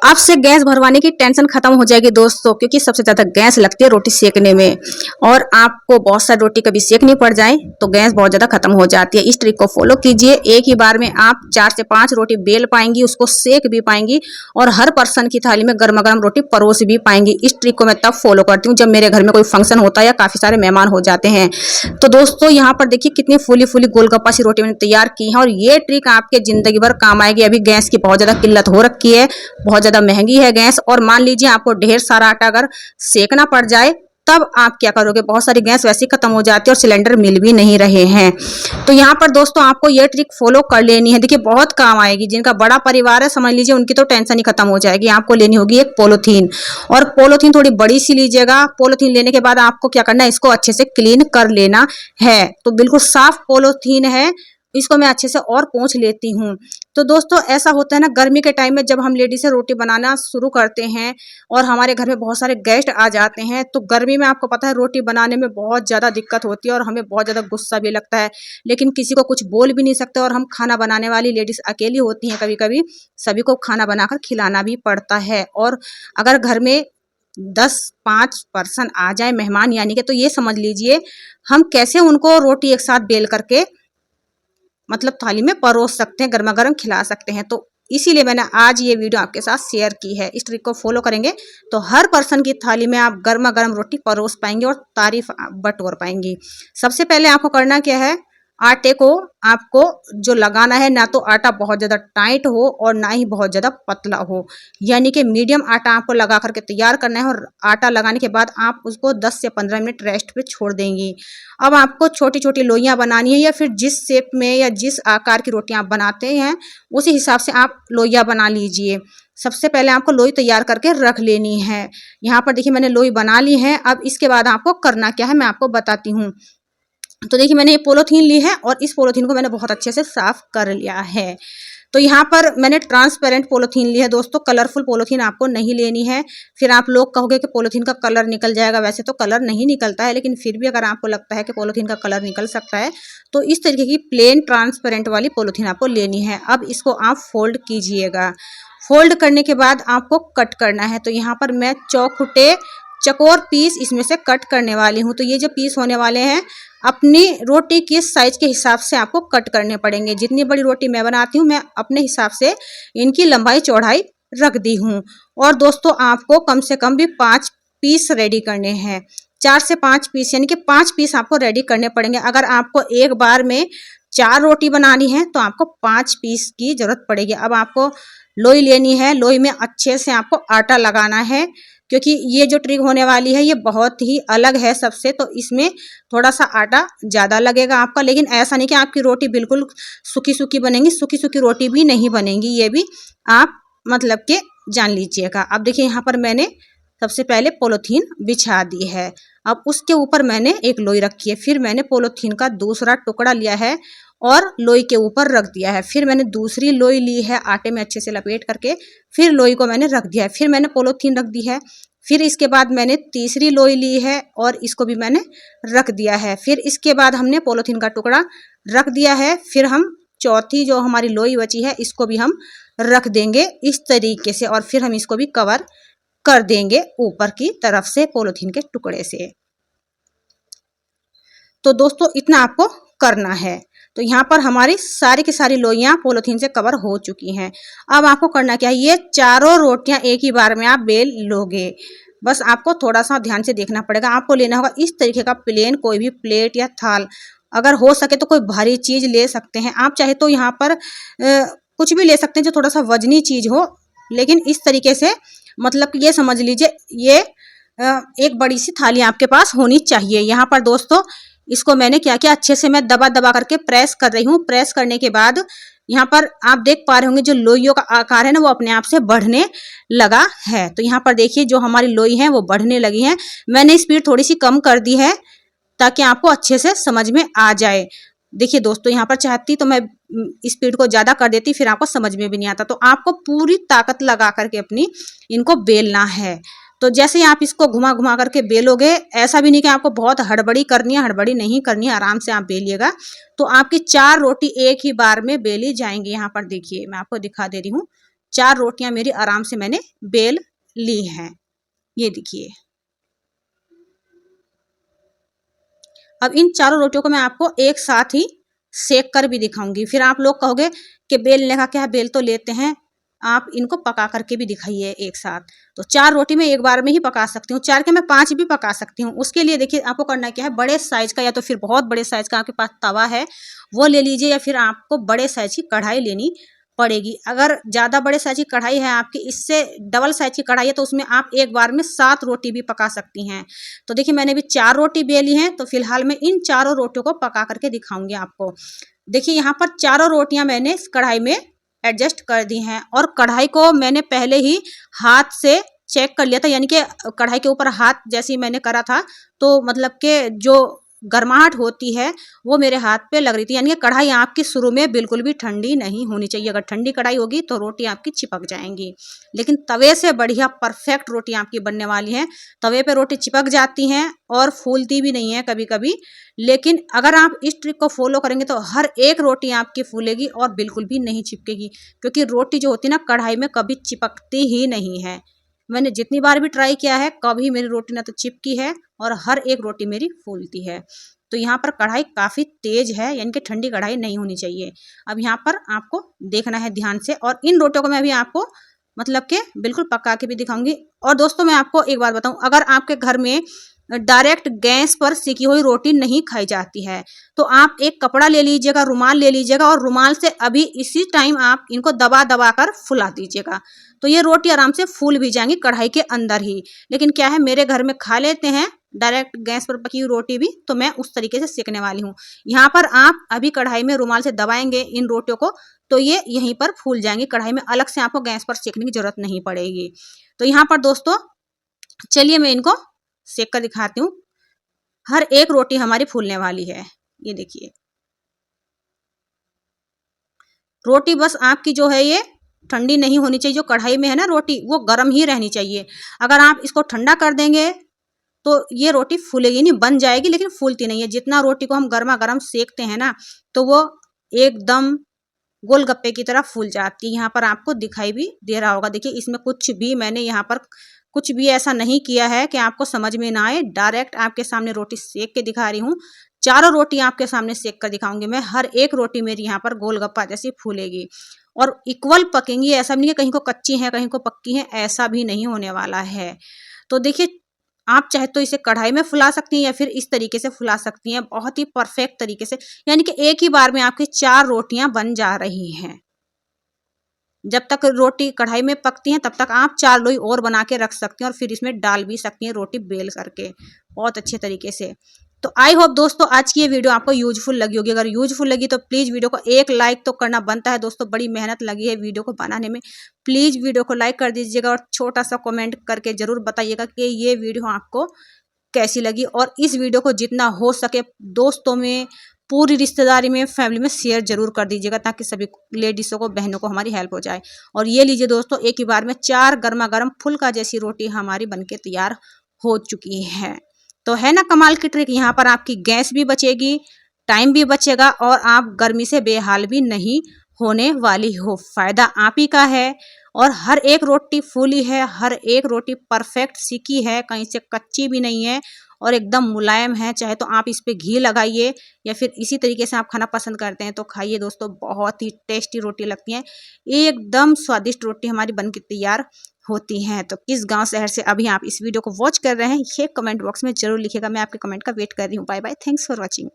आपसे गैस भरवाने की टेंशन खत्म हो जाएगी दोस्तों, क्योंकि सबसे ज्यादा गैस लगती है रोटी सेकने में। और आपको बहुत सारी रोटी कभी सेकनी पड़ जाए तो गैस बहुत ज्यादा खत्म हो जाती है। इस ट्रिक को फॉलो कीजिए, एक ही बार में आप 4 से 5 रोटी बेल पाएंगी, उसको सेक भी पाएंगी और हर पर्सन की थाली में गर्मा गर्म रोटी परोस भी पाएंगी। इस ट्रिक को मैं तब फॉलो करती हूँ जब मेरे घर में कोई फंक्शन होता है या काफी सारे मेहमान हो जाते हैं। तो दोस्तों यहाँ पर देखिए कितनी फूली फूली गोलगप्पा सी रोटी मैंने तैयार की है, और ये ट्रिक आपके जिंदगी भर काम आएगी। अभी गैस की बहुत ज्यादा किल्लत हो रखी है, बहुत ज्यादा महंगी है गैस। और मान लीजिए आपको ढेर सारा आटा अगर सेकना पड़ जाए तब आप क्या करोगे, बहुत सारी गैस वैसे ही खत्म हो जाती है और सिलेंडर मिल भी नहीं रहे हैं। तो यहाँ पर दोस्तों आपको ये ट्रिक फॉलो कर लेनी है, देखिए बहुत काम आएगी। जिनका बड़ा परिवार है समझ लीजिए उनकी तो टेंशन ही खत्म हो जाएगी। आपको लेनी होगी एक पोलोथीन, और पोलोथीन थोड़ी बड़ी सी लीजिएगा। पोलोथीन लेने के बाद आपको क्या करना है, इसको अच्छे से क्लीन कर लेना है। तो बिल्कुल साफ पोलोथीन है, इसको मैं अच्छे से और पोंछ लेती हूँ। तो दोस्तों ऐसा होता है ना, गर्मी के टाइम में जब हम लेडीज रोटी बनाना शुरू करते हैं और हमारे घर में बहुत सारे गेस्ट आ जाते हैं, तो गर्मी में आपको पता है रोटी बनाने में बहुत ज़्यादा दिक्कत होती है और हमें बहुत ज़्यादा गुस्सा भी लगता है, लेकिन किसी को कुछ बोल भी नहीं सकते। और हम खाना बनाने वाली लेडीज अकेली होती हैं, कभी कभी सभी को खाना बनाकर खिलाना भी पड़ता है। और अगर घर में 5 पर्सन आ जाए मेहमान यानी कि, तो ये समझ लीजिए हम कैसे उनको रोटी एक साथ बेल करके मतलब थाली में परोस सकते हैं, गर्मा गर्म खिला सकते हैं। तो इसीलिए मैंने आज ये वीडियो आपके साथ शेयर की है। इस ट्रिक को फॉलो करेंगे तो हर पर्सन की थाली में आप गर्मा गर्म रोटी परोस पाएंगे और तारीफ बटोर पाएंगी। सबसे पहले आपको करना क्या है, आटे को आपको जो लगाना है, ना तो आटा बहुत ज़्यादा टाइट हो और ना ही बहुत ज़्यादा पतला हो, यानी कि मीडियम आटा आपको लगा करके तैयार करना है। और आटा लगाने के बाद आप उसको 10 से 15 मिनट रेस्ट पे छोड़ देंगी। अब आपको छोटी छोटी लोइयाँ बनानी है, या फिर जिस शेप में या जिस आकार की रोटियाँ आप बनाते हैं उसी हिसाब से आप लोइयाँ बना लीजिए। सबसे पहले आपको लोई तैयार करके रख लेनी है। यहाँ पर देखिए मैंने लोई बना ली है। अब इसके बाद आपको करना क्या है मैं आपको बताती हूँ। तो देखिए मैंने ये पोलोथीन ली है और इस पोलोथीन को मैंने बहुत अच्छे से साफ कर लिया है। तो यहाँ पर मैंने ट्रांसपेरेंट पोलोथीन ली है दोस्तों, कलरफुल पोलोथीन आपको नहीं लेनी है। फिर आप लोग कहोगे कि पोलोथीन का कलर निकल जाएगा, वैसे तो कलर नहीं निकलता है, लेकिन फिर भी अगर आपको लगता है कि पोलोथीन का कलर निकल सकता है तो इस तरीके की प्लेन ट्रांसपेरेंट वाली पोलोथीन आपको लेनी है। अब इसको आप फोल्ड कीजिएगा। फोल्ड करने के बाद आपको कट करना है। तो यहाँ पर मैं चौखुटे चकोर पीस इसमें से कट करने वाली हूँ। तो ये जो पीस होने वाले हैं अपनी रोटी के साइज के हिसाब से आपको कट करने पड़ेंगे। जितनी बड़ी रोटी मैं बनाती हूँ मैं अपने हिसाब से इनकी लंबाई चौड़ाई रख दी हूँ। और दोस्तों आपको कम से कम भी 5 पीस रेडी करने हैं, 4 से 5 पीस, यानी कि 5 पीस आपको रेडी करने पड़ेंगे। अगर आपको एक बार में 4 रोटी बनानी है तो आपको 5 पीस की जरूरत पड़ेगी। अब आपको लोई लेनी है, लोई में अच्छे से आपको आटा लगाना है, क्योंकि ये जो ट्रिक होने वाली है ये बहुत ही अलग है सबसे। तो इसमें थोड़ा सा आटा ज़्यादा लगेगा आपका, लेकिन ऐसा नहीं कि आपकी रोटी बिल्कुल सूखी सूखी बनेगी। सूखी सूखी रोटी भी नहीं बनेगी, ये भी आप मतलब के जान लीजिएगा। अब देखिए यहाँ पर मैंने सबसे पहले पोलोथीन बिछा दी है। अब उसके ऊपर मैंने एक लोई रखी है। फिर मैंने पोलोथीन का दूसरा टुकड़ा लिया है और लोई के ऊपर रख दिया है। फिर मैंने दूसरी लोई ली है, आटे में अच्छे से लपेट करके फिर लोई को मैंने रख दिया है। फिर मैंने पोलोथीन रख दी है। फिर इसके बाद मैंने तीसरी लोई ली है और इसको भी मैंने रख दिया है। फिर इसके बाद हमने पोलोथीन का टुकड़ा रख दिया है। फिर हम चौथी जो हमारी लोई बची है इसको भी हम रख देंगे इस तरीके से, और फिर हम इसको भी कवर कर देंगे ऊपर की तरफ से पोलोथीन के टुकड़े से। तो दोस्तों इतना आपको करना है। तो यहाँ पर हमारी सारी की सारी लोइयाँ पोलोथीन से कवर हो चुकी हैं। अब आपको करना क्या है, ये चारों रोटियाँ एक ही बार में आप बेल लोगे। बस आपको थोड़ा सा ध्यान से देखना पड़ेगा। आपको लेना होगा इस तरीके का प्लेन कोई भी प्लेट या थाल, अगर हो सके तो कोई भारी चीज़ ले सकते हैं आप। चाहे तो यहाँ पर कुछ भी ले सकते हैं जो थोड़ा सा वजनी चीज़ हो, लेकिन इस तरीके से मतलब ये समझ लीजिए ये एक बड़ी सी थाली आपके पास होनी चाहिए। यहाँ पर दोस्तों इसको मैंने क्या किया, अच्छे से मैं दबा दबा करके प्रेस कर रही हूँ। प्रेस करने के बाद यहाँ पर आप देख पा रहे होंगे जो लोइयों का आकार है ना वो अपने आप से बढ़ने लगा है। तो यहाँ पर देखिए जो हमारी लोई है वो बढ़ने लगी है। मैंने स्पीड थोड़ी सी कम कर दी है ताकि आपको अच्छे से समझ में आ जाए। देखिए दोस्तों यहाँ पर चाहती तो मैं स्पीड को ज़्यादा कर देती, फिर आपको समझ में भी नहीं आता। तो आपको पूरी ताकत लगा करके अपनी इनको बेलना है। तो जैसे ही आप इसको घुमा घुमा करके बेलोगे, ऐसा भी नहीं कि आपको बहुत हड़बड़ी करनी है, हड़बड़ी नहीं करनी है, आराम से आप बेलिएगा तो आपकी 4 रोटी एक ही बार में बेली जाएंगी। यहाँ पर देखिए मैं आपको दिखा दे रही हूँ, 4 रोटियां मेरी आराम से मैंने बेल ली हैं। ये देखिए, अब इन चारों रोटियों को मैं आपको एक साथ ही सेक कर भी दिखाऊंगी। फिर आप लोग कहोगे कि बेलने का क्या, बेल तो लेते हैं, आप इनको पका करके भी दिखाइए एक साथ। तो 4 रोटी मैं एक बार में ही पका सकती हूँ, 4 के मैं 5 भी पका सकती हूँ। उसके लिए देखिए आपको करना क्या है, बड़े साइज का या तो फिर बहुत बड़े साइज का आपके पास तवा है वो ले लीजिए, या फिर आपको बड़े साइज की कढ़ाई लेनी पड़ेगी। अगर ज़्यादा बड़े साइज की कढ़ाई है आपकी, इससे डबल साइज की कढ़ाई है, तो उसमें आप एक बार में 7 रोटी भी पका सकती हैं। तो देखिए मैंने भी 4 रोटी बेली हैं, तो फिलहाल मैं इन चारों रोटियों को पका करके दिखाऊंगी आपको। देखिए यहाँ पर चारों रोटियां मैंने इस कढ़ाई में एडजस्ट कर दी हैं, और कढ़ाई को मैंने पहले ही हाथ से चेक कर लिया था, यानी कि कढ़ाई के ऊपर हाथ जैसे ही मैंने करा था, तो मतलब कि जो गर्माहट होती है वो मेरे हाथ पे लग रही थी, यानी कि कढ़ाई आपकी शुरू में बिल्कुल भी ठंडी नहीं होनी चाहिए। अगर ठंडी कढ़ाई होगी तो रोटी आपकी चिपक जाएंगी, लेकिन तवे से बढ़िया परफेक्ट रोटी आपकी बनने वाली है। तवे पे रोटी चिपक जाती हैं और फूलती भी नहीं है कभी कभी, लेकिन अगर आप इस ट्रिक को फॉलो करेंगे तो हर एक रोटी आपकी फूलेगी और बिल्कुल भी नहीं चिपकेगी, क्योंकि रोटी जो होती है ना कढ़ाई में कभी चिपकती ही नहीं है। मैंने जितनी बार भी ट्राई किया है, कभी मेरी रोटी ना तो चिपकी है और हर एक रोटी मेरी फूलती है। तो यहाँ पर कढ़ाई काफ़ी तेज है, यानी कि ठंडी कढ़ाई नहीं होनी चाहिए। अब यहाँ पर आपको देखना है ध्यान से, और इन रोटियों को मैं भी आपको मतलब कि बिल्कुल पका के भी दिखाऊंगी। और दोस्तों मैं आपको एक बात बताऊं, अगर आपके घर में डायरेक्ट गैस पर सेकी हुई रोटी नहीं खाई जाती है, तो आप एक कपड़ा ले लीजिएगा, रुमाल ले लीजिएगा, और रुमाल से अभी इसी टाइम आप इनको दबा दबा कर फुला दीजिएगा, तो ये रोटी आराम से फूल भी जाएंगी कढ़ाई के अंदर ही। लेकिन क्या है, मेरे घर में खा लेते हैं डायरेक्ट गैस पर पकी हुई रोटी भी, तो मैं उस तरीके से सेकने वाली हूँ। यहाँ पर आप अभी कढ़ाई में रुमाल से दबाएंगे इन रोटियों को, तो ये यहीं पर फूल जाएंगी कढ़ाई में, अलग से आपको गैस पर सेकने की जरूरत नहीं पड़ेगी। तो यहाँ पर दोस्तों चलिए मैं इनको सेक कर दिखाती हूँ। हर एक रोटी हमारी फूलने वाली है। ये देखिए, रोटी बस आपकी जो है ये ठंडी नहीं होनी चाहिए, जो कढ़ाई में है ना रोटी वो गर्म ही रहनी चाहिए। अगर आप इसको ठंडा कर देंगे तो ये रोटी फूलेगी नहीं, बन जाएगी लेकिन फूलती नहीं है। जितना रोटी को हम गर्मा गर्म सेकते हैं ना, तो वो एकदम गोलगप्पे की तरह फूल जाती है। यहाँ पर आपको दिखाई भी दे रहा होगा, देखिए इसमें कुछ भी मैंने यहाँ पर कुछ भी ऐसा नहीं किया है कि आपको समझ में ना आए। डायरेक्ट आपके सामने रोटी सेक के दिखा रही हूँ। चारों रोटी आपके सामने सेक कर दिखाऊंगी मैं। हर एक रोटी मेरी यहाँ पर गोलगप्पा जैसी फूलेगी और इक्वल पकेंगी। ऐसा नहीं है कहीं को कच्ची है कहीं को पक्की है, ऐसा भी नहीं होने वाला है। तो देखिए, आप चाहे तो इसे कढ़ाई में फुला सकती हैं या फिर इस तरीके से फुला सकती हैं, बहुत ही परफेक्ट तरीके से, यानी कि एक ही बार में आपकी 4 रोटियां बन जा रही हैं। जब तक रोटी कढ़ाई में पकती हैं तब तक आप 4 लोई और बना के रख सकती हैं और फिर इसमें डाल भी सकती हैं रोटी बेल करके बहुत अच्छे तरीके से। तो आई होप दोस्तों आज की ये वीडियो आपको यूजफुल लगी होगी। अगर यूजफुल लगी तो प्लीज़ वीडियो को एक लाइक तो करना बनता है दोस्तों, बड़ी मेहनत लगी है वीडियो को बनाने में। प्लीज़ वीडियो को लाइक कर दीजिएगा और छोटा सा कमेंट करके ज़रूर बताइएगा कि ये वीडियो आपको कैसी लगी। और इस वीडियो को जितना हो सके दोस्तों में, पूरी रिश्तेदारी में, फैमिली में शेयर जरूर कर दीजिएगा, ताकि सभी लेडीज़ों को, बहनों को हमारी हेल्प हो जाए। और ये लीजिए दोस्तों, एक ही बार में 4 गर्मा गर्म फुल्का जैसी रोटी हमारी बनके तैयार हो चुकी है। तो है ना कमाल की ट्रिक। यहाँ पर आपकी गैस भी बचेगी, टाइम भी बचेगा और आप गर्मी से बेहाल भी नहीं होने वाली हो। फायदा आप ही का है। और हर एक रोटी फूली है, हर एक रोटी परफेक्ट सिकी है, कहीं से कच्ची भी नहीं है और एकदम मुलायम है। चाहे तो आप इस पे घी लगाइए या फिर इसी तरीके से आप खाना पसंद करते हैं तो खाइए दोस्तों, बहुत ही टेस्टी रोटी लगती है। एकदम स्वादिष्ट रोटी हमारी बनके तैयार होती हैं। तो किस गांव शहर से अभी आप इस वीडियो को वॉच कर रहे हैं, ये कमेंट बॉक्स में जरूर लिखिएगा। मैं आपके कमेंट का वेट कर रही हूँ। Bye bye, thanks for watching.